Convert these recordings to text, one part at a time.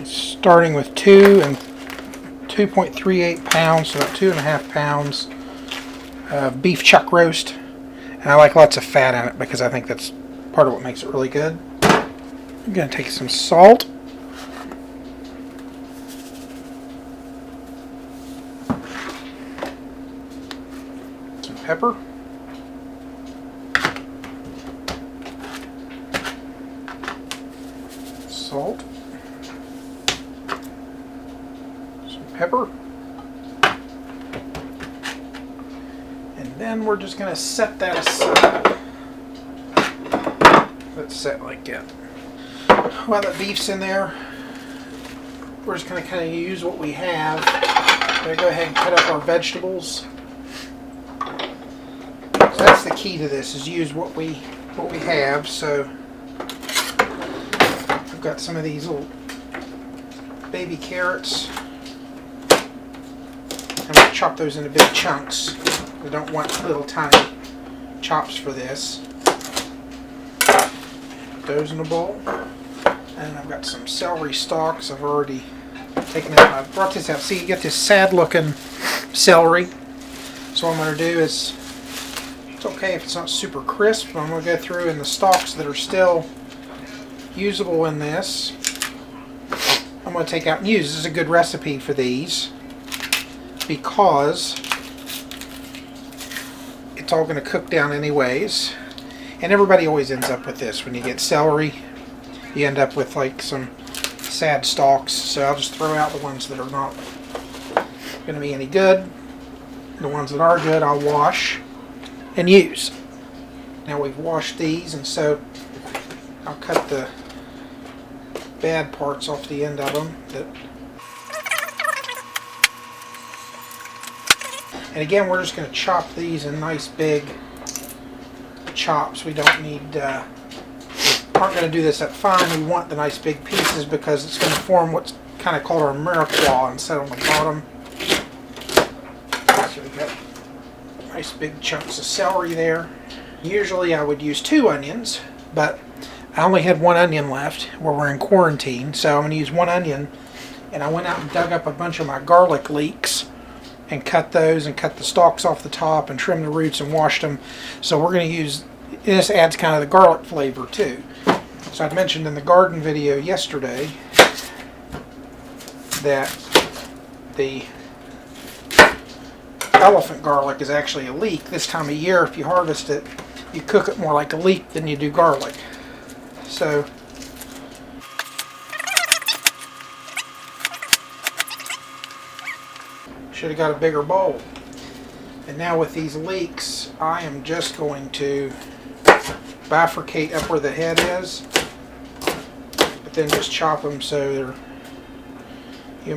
starting with 2 and 2.38 pounds, so about 2.5 pounds of beef chuck roast. And I like lots of fat in it because I think that's part of what makes it really good. I'm going to take some salt. Some pepper. Salt. Some pepper. And then we're just going to set that aside. Let's set like that. While the beef's in there, we're just going to kind of use what we have. We're going to go ahead and cut up our vegetables. So that's the key to this, is use what we have. So I've got some of these little baby carrots. I'm going to chop those into big chunks. I don't want little tiny chops for this. Put those in a bowl. And I've got some celery stalks I've already taken out. I brought this out. See, you get this sad looking celery. So what I'm going to do is, it's okay if it's not super crisp, but I'm going to go through in the stalks that are still usable in this. I'm going to take out and use. This is a good recipe for these because it's all going to cook down anyways. And everybody always ends up with this. When you get celery, you end up with like some sad stalks. So I'll just throw out the ones that are not going to be any good. The ones that are good, I'll wash and use. Now we've washed these, and so I'll cut the bad parts off the end of them. And again, we're just going to chop these in nice big chops. We don't need, aren't going to do this up fine. We want the nice big pieces because it's going to form what's kind of called our mirepoix and set on the bottom. So we got nice big chunks of celery there. Usually I would use 2 onions, but I only had 1 onion left where we're in quarantine, so I'm going to use 1 onion. And I went out and dug up a bunch of my garlic leeks and cut those and cut the stalks off the top and trim the roots and washed them. So we're going to use, this adds kind of the garlic flavor too. So I'd mentioned in the garden video yesterday that the elephant garlic is actually a leek. This time of year, if you harvest it, you cook it more like a leek than you do garlic. So should have got a bigger bowl. And now with these leeks, I am just going to bifurcate up where the head is, but then just chop them so they're,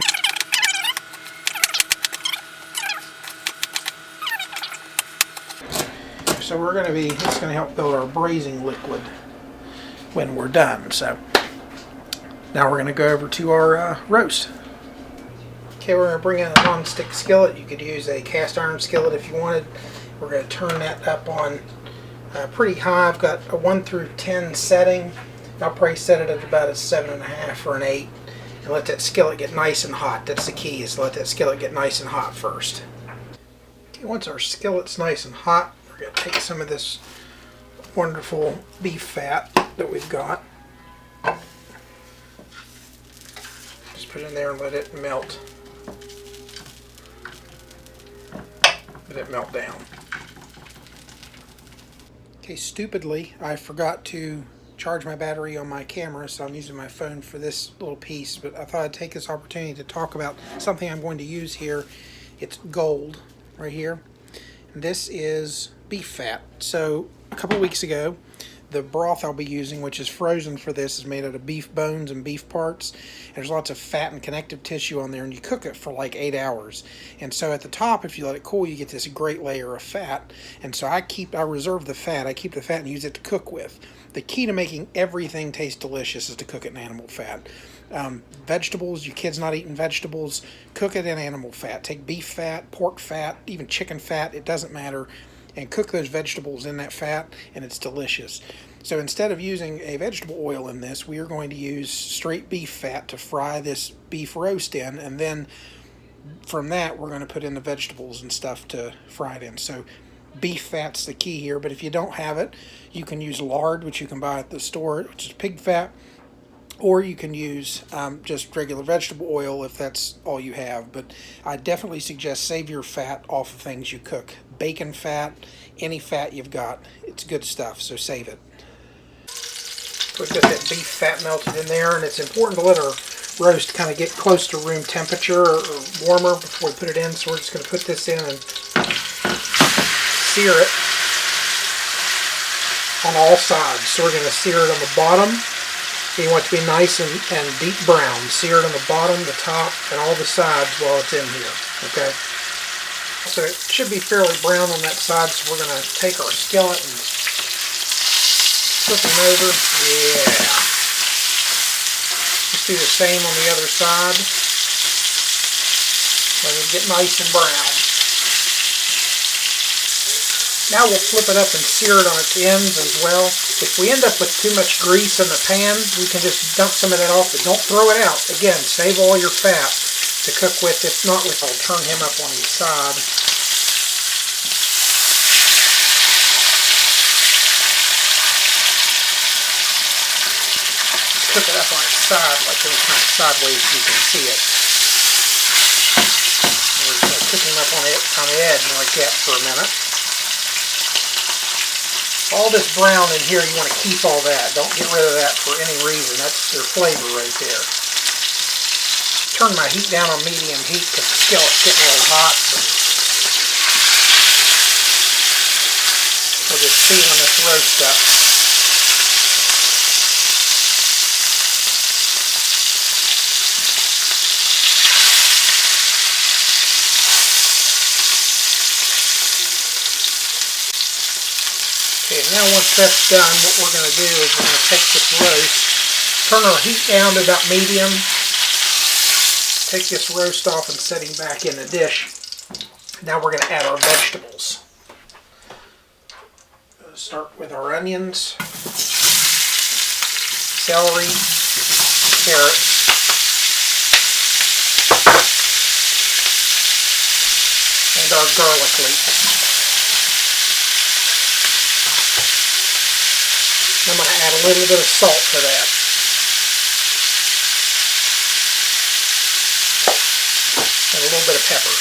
so we're going to be, it's going to help build our braising liquid when we're done. So now we're going to go over to our roast. Okay, we're going to bring in a non-stick skillet. You could use a cast iron skillet if you wanted. We're going to turn that up on pretty high. I've got a 1 through 10 setting. I'll probably set it at about a 7.5 or an 8 and let that skillet get nice and hot. That's the key, is to let that skillet get nice and hot first. Okay, once our skillet's nice and hot, we're going to take some of this wonderful beef fat that we've got. Just put it in there and let it melt. Let it melt down. Okay, stupidly, I forgot to charge my battery on my camera, so I'm using my phone for this little piece, but I thought I'd take this opportunity to talk about something I'm going to use here. It's gold right here. And this is beef fat. So a couple of weeks ago, the broth I'll be using, which is frozen for this, is made out of beef bones and beef parts. There's lots of fat and connective tissue on there, and you cook it for like 8 hours. And so at the top, if you let it cool, you get this great layer of fat. And so I reserve the fat. I keep the fat and use it to cook with. The key to making everything taste delicious is to cook it in animal fat. Vegetables, you kids not eating vegetables, cook it in animal fat. Take beef fat, pork fat, even chicken fat, it doesn't matter, and cook those vegetables in that fat, and it's delicious. So instead of using a vegetable oil in this, we are going to use straight beef fat to fry this beef roast in, and then from that we're going to put in the vegetables and stuff to fry it in. So beef fat's the key here, but if you don't have it, you can use lard, which you can buy at the store, which is pig fat, or you can use just regular vegetable oil if that's all you have. But I definitely suggest save your fat off of things you cook. Bacon fat, any fat you've got, it's good stuff, so save it. We've got that beef fat melted in there, and it's important to let our roast kind of get close to room temperature or warmer before we put it in. So we're just going to put this in and sear it on all sides. So we're going to sear it on the bottom. You want it to be nice and deep brown. Sear it on the bottom, the top, and all the sides while it's in here. Okay. So it should be fairly brown on that side. So we're going to take our skillet and flip them over. Yeah. Just do the same on the other side. Let it get nice and brown. Now we'll flip it up and sear it on its ends as well. If we end up with too much grease in the pan, we can just dump some of that off, but don't throw it out. Again, save all your fat to cook with. If not, I'll turn him up on his side. Cook it up on its side, like this, not sideways so you can see it. We're just going to cook him up on the edge like that for a minute. All this brown in here, you want to keep all that. Don't get rid of that for any reason. That's their flavor right there. Turn my heat down on medium heat because the skillet's getting a little hot. We're just seasoning this roast up. Okay, now once that's done, what we're going to do is we're going to take this roast, turn our heat down to about medium, take this roast off and set him back in the dish. Now we're going to add our vegetables. Start with our onions, celery, carrots, and our garlic leeks. I'm going to add a little bit of salt to that. And a little bit of pepper.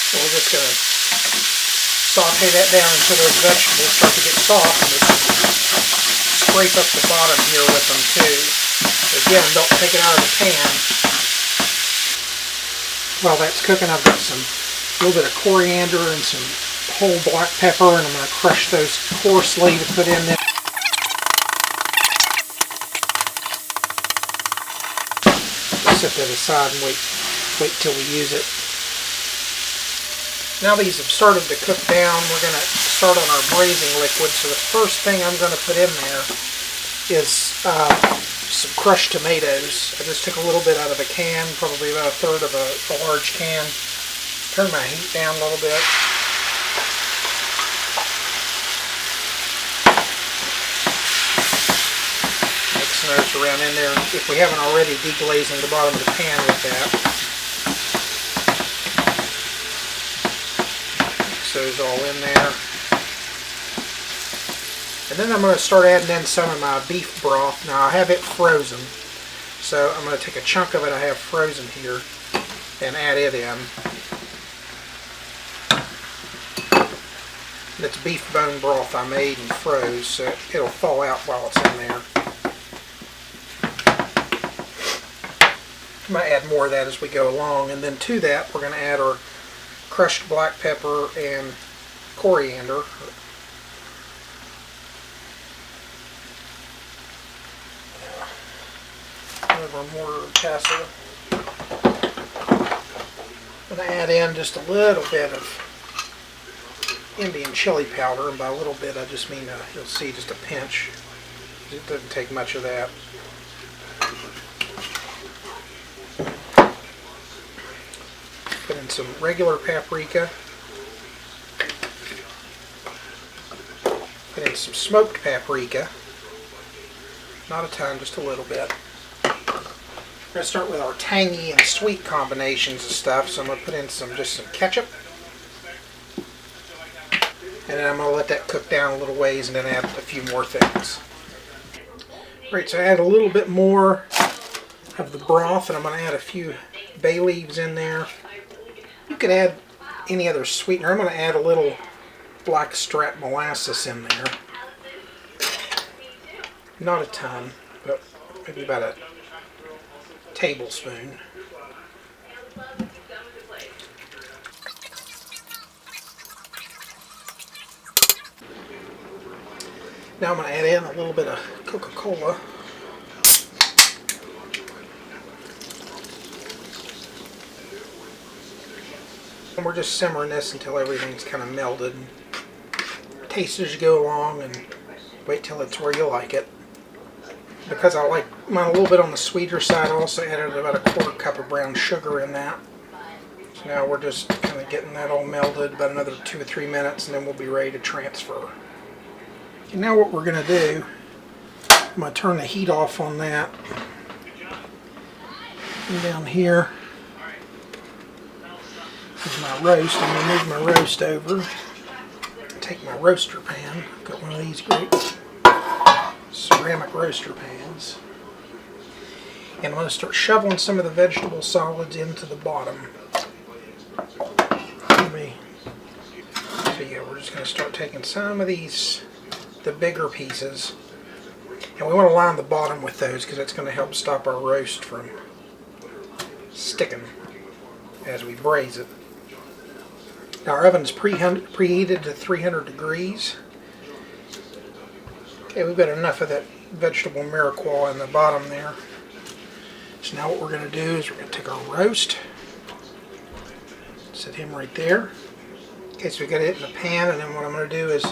So we're just going to saute that down until those vegetables start to get soft, and just scrape up the bottom here with them too. Again, don't take it out of the pan. While that's cooking, I've got a little bit of coriander and some whole black pepper, and I'm going to crush those coarsely to put in there. Set that aside and wait till we use it. Now these have started to cook down, we're going to start on our braising liquid. So the first thing I'm going to put in there is some crushed tomatoes. I just took a little bit out of a can, probably about a third of a large can. Turn my heat down a little bit. Mixing those around in there. If we haven't already, deglazing the bottom of the pan with that. Mix those all in there. And then I'm going to start adding in some of my beef broth. Now I have it frozen, so I'm going to take a chunk of it I have frozen here and add it in. That's beef bone broth I made and froze, so it'll thaw out while it's in there. I might add more of that as we go along, and then to that we're going to add our crushed black pepper and coriander. Over a mortar and pestle. I'm going to add in just a little bit of Indian chili powder, and by a little bit I just mean you'll see just a pinch. It doesn't take much of that. Put in some regular paprika. Put in some smoked paprika. Not a ton, just a little bit. We're going to start with our tangy and sweet combinations of stuff. So I'm going to put in just some ketchup. And then I'm going to let that cook down a little ways and then add a few more things. Alright, so I add a little bit more of the broth, and I'm going to add a few bay leaves in there. You could add any other sweetener. I'm going to add a little blackstrap molasses in there. Not a ton, but maybe about a tablespoon. Now I'm going to add in a little bit of Coca-Cola. And we're just simmering this until everything's kind of melted. Taste as you go along and wait till it's where you like it. Because I like mine a little bit on the sweeter side, I also added about a 1/4 cup of brown sugar in that. So now we're just kind of getting that all melted, about another 2 or 3 minutes, and then we'll be ready to transfer. And now what we're going to do, I'm going to turn the heat off on that. And down here is my roast. I'm going to move my roast over. Take my roaster pan. I've got one of these great ceramic roaster pans. And I'm going to start shoveling some of the vegetable solids into the bottom. So yeah, we're just going to start taking some of these, the bigger pieces. And we want to line the bottom with those because that's going to help stop our roast from sticking as we braise it. Now our oven's preheated to 300 degrees. Okay, we've got enough of that vegetable mirepoix in the bottom there. So now what we're going to do is we're going to take our roast, set him right there. Okay, so we got it in the pan, and then what I'm going to do is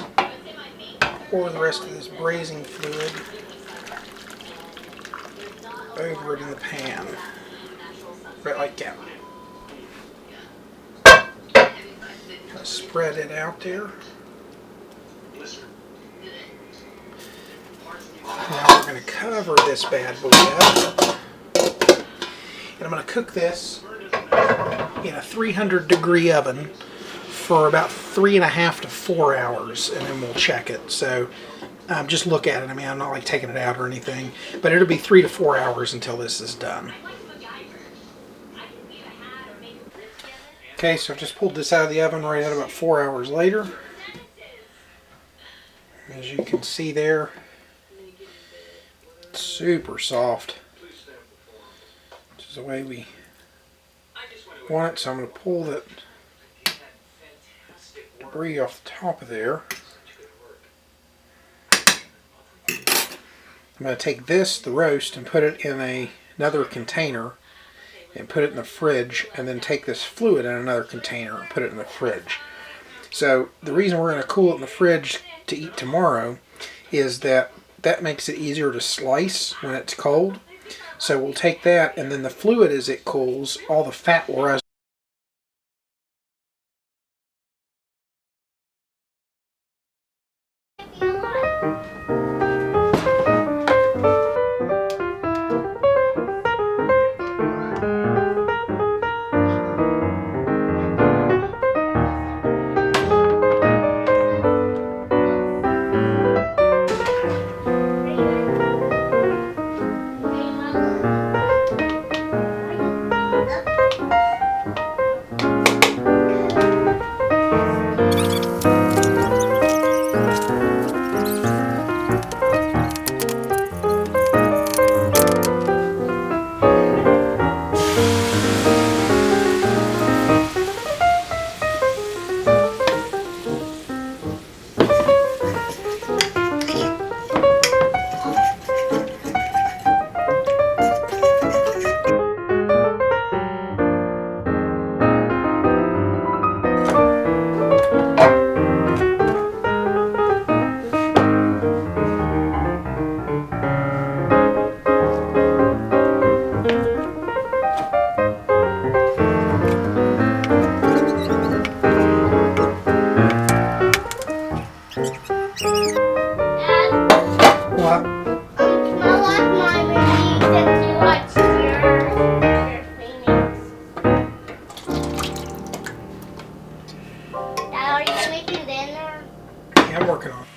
pour the rest of this braising fluid over it in the pan, right like that. Kind of spread it out there. Now we're going to cover this bad boy up, and I'm going to cook this in a 300 degree oven for about 3.5 to 4 hours, and then we'll check it. So just look at it. I mean, I'm not like taking it out or anything, but it'll be 3 to 4 hours until this is done. Okay, so I've just pulled this out of the oven right at about 4 hours later. As you can see there, it's super soft, which is the way we want it. So I'm going to pull that debris off the top of there. I'm going to take this, the roast, and put it in another container and put it in the fridge, and then take this fluid in another container and put it in the fridge. So the reason we're going to cool it in the fridge to eat tomorrow is that makes it easier to slice when it's cold. So we'll take that, and then the fluid, as it cools, all the fat will rise. Dad, are you making dinner? Yeah, I'm working on it.